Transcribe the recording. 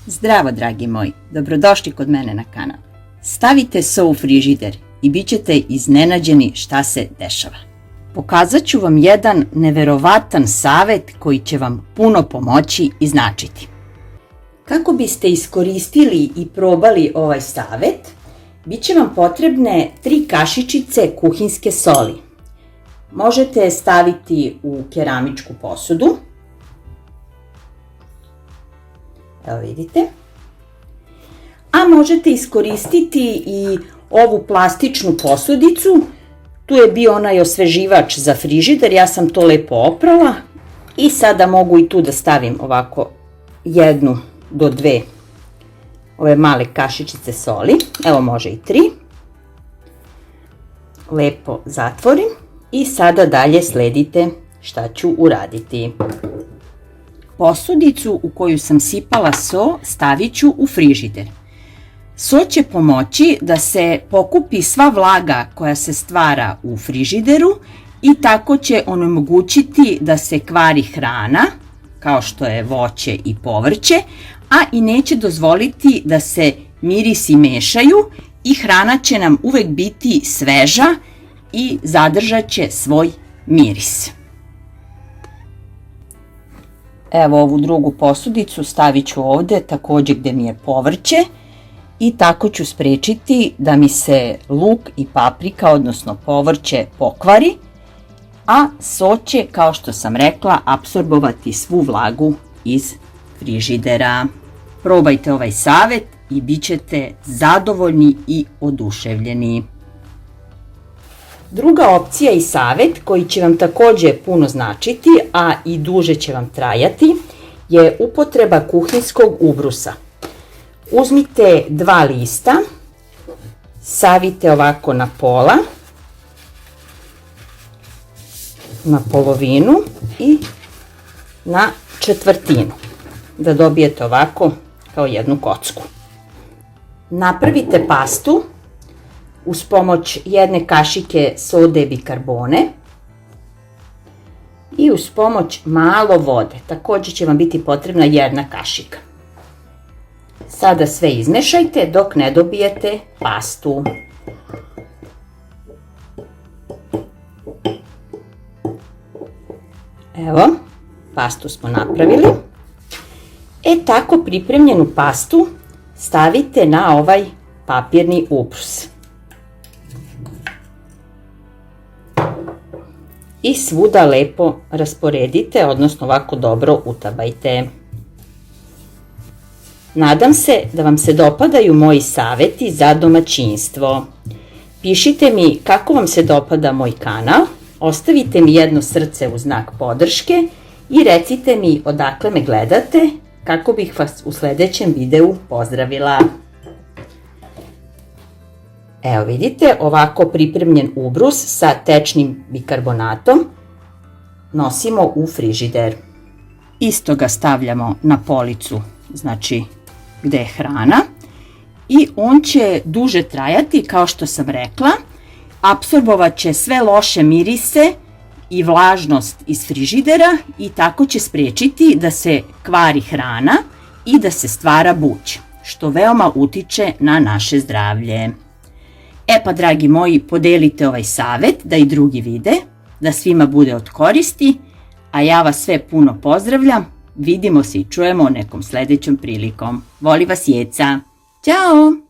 Zdravo dragi moji, dobrodošli kod mene na kanal. Stavite so u frižider i bit ćete iznenađeni šta se dešava. Pokazat ću vam jedan neverovatan savjet koji će vam puno pomoći i značiti. Kako biste iskoristili i probali ovaj savjet, bit će vam potrebne 3 kašičice kuhinske soli. Možete je staviti u keramičku posudu. Evo vidite. A možete iskoristiti i ovu plastičnu posudicu. Tu je bio onaj osveživač za frižider, ja sam to lepo oprala. I sada mogu i tu da stavim ovako 1 do 2 ove male kašičice soli. Evo može i 3. Lepo zatvorim i sada dalje sledite šta ću uraditi. Posudicu u koju sam sipala so stavit ću u frižider. So će pomoći da se pokupi sva vlaga koja se stvara u frižideru i tako će onemogućiti da se kvari hrana, kao što je voće i povrće, a i neće dozvoliti da se mirisi mešaju i hrana će nam uvek biti sveža i zadržat će svoj miris. Evo ovu drugu posudicu stavit ću ovde također gde mi je povrće i tako ću sprečiti da mi se luk i paprika, odnosno povrće, pokvari, a so će, kao što sam rekla, apsorbovati svu vlagu iz frižidera. Probajte ovaj savjet i bit ćete zadovoljni i oduševljeni. Druga opcija i savjet koji će vam također puno značiti, a i duže će vam trajati, je upotreba kuhinskog ubrusa. Uzmite 2 lista, savite ovako na pola, na polovinu i na četvrtinu, da dobijete ovako kao jednu kocku. Napravite pastu uz pomoć 1 kašike sode bikarbone i uz pomoć malo vode. Također će vam biti potrebna 1 kašika. Sada sve izmešajte dok ne dobijete pastu. Evo, pastu smo napravili. Tako pripremljenu pastu stavite na ovaj papirni ubrus. I svuda lepo rasporedite, odnosno ovako dobro utabajte. Nadam se da vam se dopadaju moji savjeti za domaćinstvo. Pišite mi kako vam se dopada moj kanal, ostavite mi jedno srce u znak podrške i recite mi odakle me gledate kako bih vas u sljedećem videu pozdravila. Evo vidite, ovako pripremljen ubrus sa tečnim bikarbonatom nosimo u frižider. Isto ga stavljamo na policu, znači gde je hrana, i on će duže trajati, kao što sam rekla, apsorbovat će sve loše mirise i vlažnost iz frižidera i tako će spriječiti da se kvari hrana i da se stvara buć, što veoma utiče na naše zdravlje. Pa dragi moji, podelite ovaj savjet da i drugi vide, da svima bude od koristi, a ja vas sve puno pozdravljam, vidimo se i čujemo nekom sljedećom prilikom. Voli vas Jeca. Ćao!